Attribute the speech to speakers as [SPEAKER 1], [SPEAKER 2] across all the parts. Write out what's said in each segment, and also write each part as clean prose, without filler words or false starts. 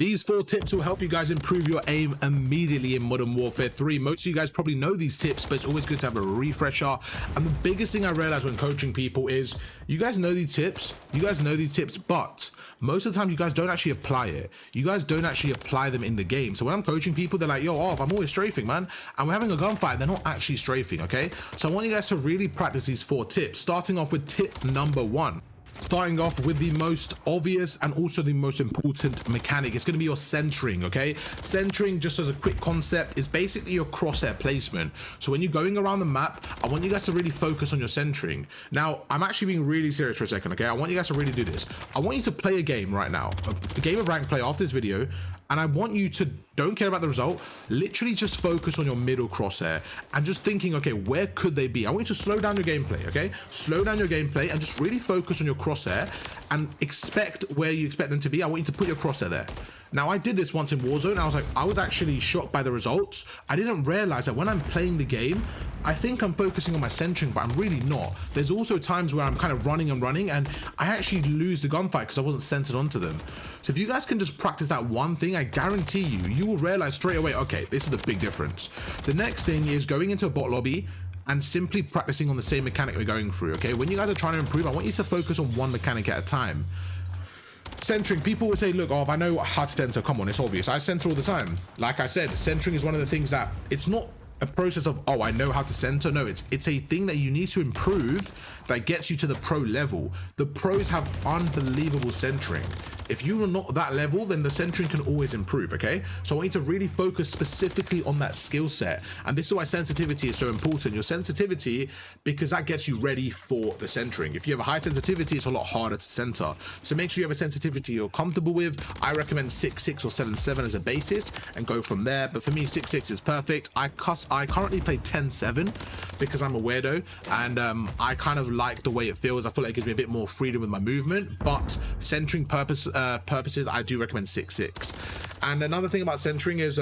[SPEAKER 1] These 4 tips will help you guys improve your aim immediately in Modern Warfare 3. Most of you guys probably know these tips, but it's always good to have a refresher. And the biggest thing I realized when coaching people is you guys know these tips, but most of the time you guys don't actually apply it. You guys don't actually apply them in the game. So when I'm coaching people, they're like, yo, I'm always strafing, man. And we're having a gunfight. They're not actually strafing, okay? So I want you guys to really practice these 4 tips, starting off with tip number 1. Starting off with the most obvious and also the most important mechanic, it's going to be your centering, okay? Centering, just as a quick concept, is basically your crosshair placement. So when you're going around the map, I want you guys to really focus on your centering. Now, I'm actually being really serious for a second, okay? I want you guys to really do this. I want you to play a game right now, a game of ranked play after this video, and I want you to, don't care about the result, literally just focus on your middle crosshair and just thinking, okay, where could they be? I want you to slow down your gameplay, okay? Slow down your gameplay and just really focus on your crosshair and expect where you expect them to be. I want you to put your crosshair there. Now, I did this once in Warzone. I was actually shocked by the results. I didn't realize that when I'm playing the game, I think I'm focusing on my centering, but I'm really not. There's also times where I'm kind of running and I actually lose the gunfight because I wasn't centered onto them. So if you guys can just practice that one thing, I guarantee you will realize straight away, okay, this is the big difference. The next thing is going into a bot lobby and simply practicing on the same mechanic we're going through, okay? When you guys are trying to improve, I want you to focus on one mechanic at a time. Centering, people will say, look, if I know how to center, come on, it's obvious. I center all the time. Like I said, centering is one of the things that it's not a process of, oh, I know how to center. No, it's a thing that you need to improve that gets you to the pro level. The pros have unbelievable centering. If you are not that level, then the centering can always improve, okay? So I want you to really focus specifically on that skill set. And this is why sensitivity is so important. Your sensitivity, because that gets you ready for the centering. If you have a high sensitivity, it's a lot harder to center. So make sure you have a sensitivity you're comfortable with. I recommend 6.6 or 7.7 as a basis and go from there. But for me, 6.6 is perfect. I currently play 10.7 because I'm a weirdo and I kind of like the way it feels. I feel like it gives me a bit more freedom with my movement, but centering purposes, I do recommend 6.6. And another thing about centering is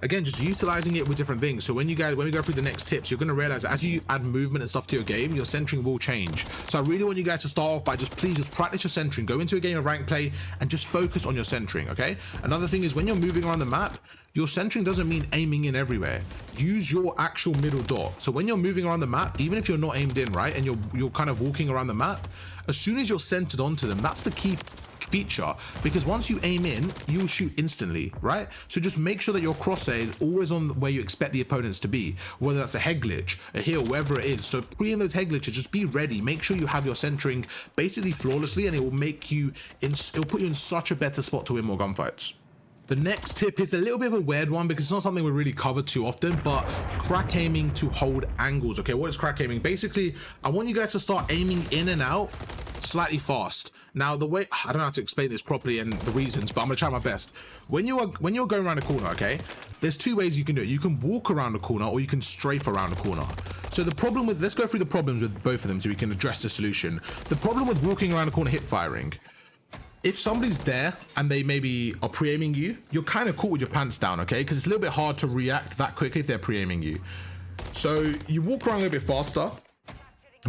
[SPEAKER 1] again, just utilizing it with different things. So when we go through the next tips, you're going to realize that as you add movement and stuff to your game, your centering will change. So I really want you guys to start off by please just practice your centering. Go into a game of ranked play and just focus on your centering, okay? Another thing is when you're moving around the map, your centering doesn't mean aiming in everywhere. Use your actual middle dot. So when you're moving around the map, even if you're not aimed in, right, and you're kind of walking around the map, as soon as you're centered onto them, that's the key feature, because once you aim in, you'll shoot instantly, right? So just make sure that your crosshair is always on where you expect the opponents to be, whether that's a head glitch, a hill, wherever it is. So pre-aim those head glitches, just be ready. Make sure you have your centering basically flawlessly, and it will make you it'll put you in such a better spot to win more gunfights. The next tip is a little bit of a weird one because it's not something we really cover too often, but crack aiming to hold angles. Okay, what is crack aiming? Basically, I want you guys to start aiming in and out slightly fast. Now, the way, I don't know how to explain this properly and the reasons, but I'm gonna try my best. When you're going around a corner, okay, there's 2 ways you can do it. You can walk around a corner or you can strafe around a corner. So the problem with, let's go through the problems with both of them so we can address the solution. The problem with walking around a corner hip firing, if somebody's there and they maybe are pre-aiming you, you're kind of caught with your pants down, okay? Because it's a little bit hard to react that quickly if they're pre-aiming you. So you walk around a little bit faster,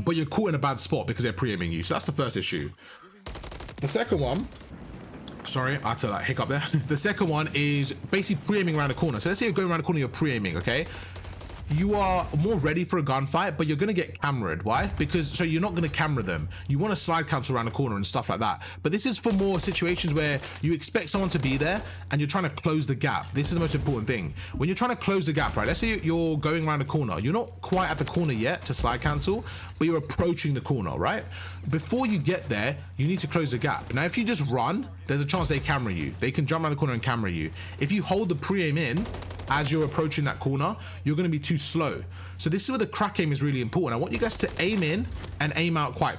[SPEAKER 1] but you're caught in a bad spot because they're pre-aiming you. So that's the first issue. The second one, sorry, I had to like hiccup there. The second one is basically pre-aiming around a corner. So let's say you're going around a corner, you're pre-aiming, okay? You are more ready for a gunfight, but you're going to get cameraed. Why? Because so you're not going to camera them. You want to slide cancel around the corner and stuff like that. But this is for more situations where you expect someone to be there and you're trying to close the gap. This is the most important thing. When you're trying to close the gap, right? Let's say you're going around a corner. You're not quite at the corner yet to slide cancel, but you're approaching the corner, right? Before you get there, you need to close the gap. Now, if you just run, there's a chance they camera you. They can jump around the corner and camera you. If you hold the pre-aim in, as you're approaching that corner, you're going to be too slow. So this is where the crack aim is really important. I want you guys to aim in and aim out quite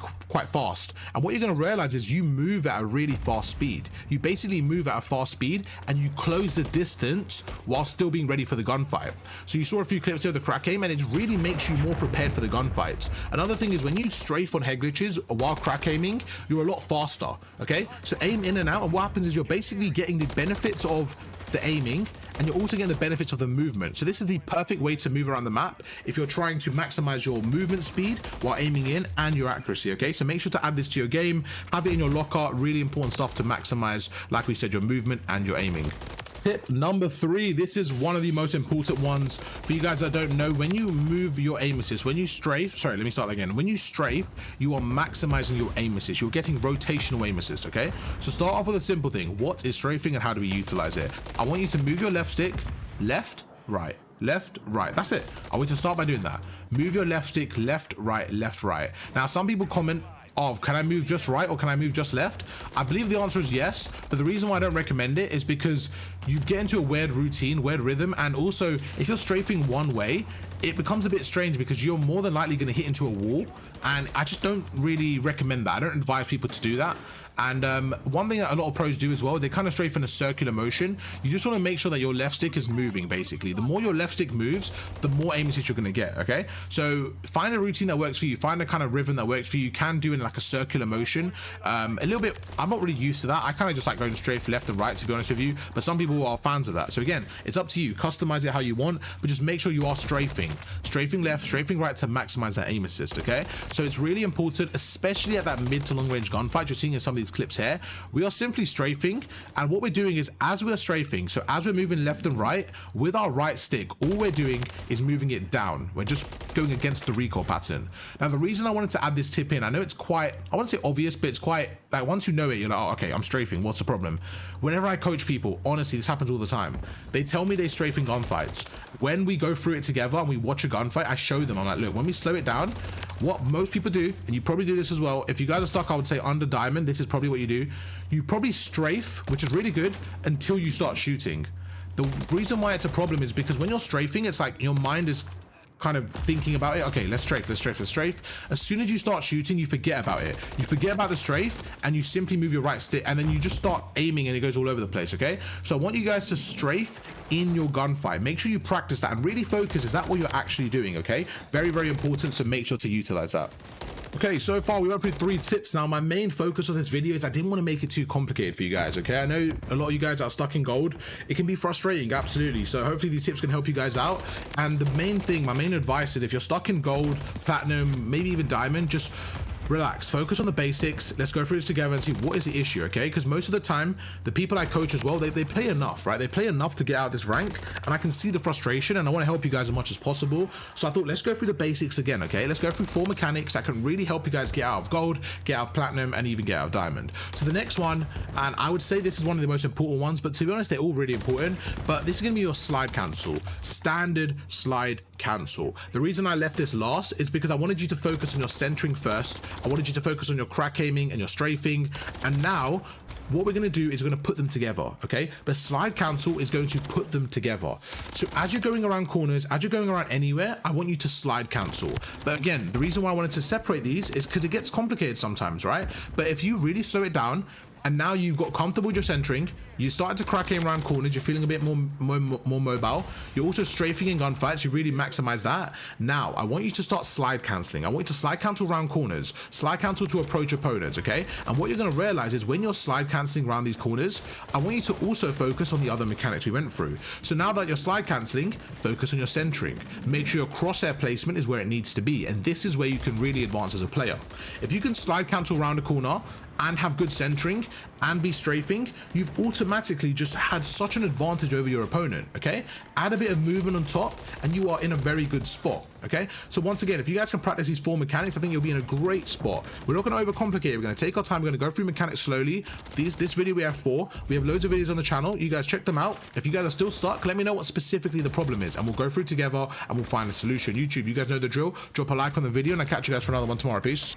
[SPEAKER 1] fast. And what you're going to realize is you move at a really fast speed. You basically move at a fast speed and you close the distance while still being ready for the gunfight. So you saw a few clips here of the crack aim and it really makes you more prepared for the gunfights. Another thing is when you strafe on head glitches while crack aiming, you're a lot faster, okay? So aim in and out, and what happens is you're basically getting the benefits of the aiming, and you're also getting the benefits of the movement. So this is the perfect way to move around the map if you're trying to maximize your movement speed while aiming in and your accuracy. Okay, so make sure to add this to your game, have it in your locker. Really important stuff to maximize, like we said, your movement and your aiming. Tip number 3, this is one of the most important ones for you guys that don't know. When you move your aim assist, when you strafe, sorry, let me start again. When you strafe, you are maximizing your aim assist. You're getting rotational aim assist, okay? So start off with a simple thing. What is strafing and how do we utilize it? I want you to move your left stick, left, right. Left, right. That's it. I want you to start by doing that. Move your left stick, left, right, left, right. Now, some people comment, can I move just right or can I move just left? I believe the answer is yes, but the reason why I don't recommend it is because you get into a weird routine, weird rhythm, and also if you're strafing one way, it becomes a bit strange because you're more than likely going to hit into a wall, and I just don't really recommend that. I don't advise people to do that. And one thing that a lot of pros do as well, they kind of strafe in a circular motion. You just want to make sure that your left stick is moving, basically. The more your left stick moves, the more aim assist you're going to get, okay? So find a routine that works for you. Find a kind of rhythm that works for you. You can do it in like a circular motion. A little bit, I'm not really used to that. I kind of just like going straight left and right, to be honest with you. But some people are fans of that. So again, it's up to you. Customize it how you want, but just make sure you are strafing. Strafing left, strafing right to maximize that aim assist, okay? So it's really important, especially at that mid to long range gunfight. You're seeing in some of these clips here, we are simply strafing, and what we're doing is as we're strafing, so as we're moving left and right with our right stick, all we're doing is moving it down. We're just going against the recoil pattern. Now the reason I wanted to add this tip in, I know it's quite, I wouldn't say obvious, but it's quite like once you know it, you're like, oh, okay, I'm strafing, what's the problem? Whenever I coach people, honestly, this happens all the time. They tell me they strafe in gunfights. When we go through it together and we watch a gunfight, I show them, I'm like, look, when we slow it down, what most people do, and you probably do this as well, if you guys are stuck, I would say under diamond, this is probably what you do. You probably strafe, which is really good, until you start shooting. The reason why it's a problem is because when you're strafing, it's like your mind is kind of thinking about it. Okay, let's strafe, let's strafe, let's strafe. As soon as you start shooting, you forget about it. You forget about the strafe and you simply move your right stick, and then you just start aiming and it goes all over the place, okay? So I want you guys to strafe in your gunfight. Make sure you practice that and really focus. Is that what you're actually doing, okay? Very, very important, so make sure to utilize that. Okay, so far we went through 3 tips. Now my main focus of this video is I didn't want to make it too complicated for you guys, okay? I know a lot of you guys are stuck in gold. It can be frustrating, absolutely. So hopefully these tips can help you guys out. And the main thing, my main advice is if you're stuck in gold, platinum, maybe even diamond, just relax, focus on the basics. Let's go through this together and see what is the issue, okay? Because most of the time, the people I coach as well, they play enough, right? They play enough to get out of this rank, and I can see the frustration, and I want to help you guys as much as possible. So I thought, let's go through the basics again, okay? Let's go through 4 mechanics that can really help you guys get out of gold, get out of platinum, and even get out of diamond. So the next one, and I would say this is one of the most important ones, but to be honest, they're all really important, but this is going to be your slide cancel. Standard slide cancel. The reason I left this last is because I wanted you to focus on your centering first. I wanted you to focus on your crack aiming and your strafing, and now what we're going to do is we're going to put them together, okay? The slide cancel is going to put them together. So as you're going around corners, as you're going around anywhere, I want you to slide cancel. But again, the reason why I wanted to separate these is because it gets complicated sometimes, right? But if you really slow it down, and now you've got comfortable with your centering, you started to crack aim around corners, you're feeling a bit more mobile, you're also strafing in gunfights, you really maximize that. Now I want you to start slide canceling. I want you to slide cancel around corners, slide cancel to approach opponents, okay? And what you're going to realize is when you're slide canceling around these corners, I want you to also focus on the other mechanics we went through. So now that you're slide canceling, focus on your centering. Make sure your crosshair placement is where it needs to be, and this is where you can really advance as a player. If you can slide cancel around a corner and have good centering and be strafing, you've automatically just had such an advantage over your opponent, okay? Add a bit of movement on top and you are in a very good spot, okay? So once again, if you guys can practice these 4 mechanics, I think you'll be in a great spot. We're not going to overcomplicate it. We're going to take our time. We're going to go through mechanics slowly. This video we have 4. We have loads of videos on the channel. You guys check them out. If you guys are still stuck, let me know what specifically the problem is and we'll go through together and we'll find a solution. YouTube, you guys know the drill. Drop a like on the video and I'll catch you guys for another one tomorrow. Peace.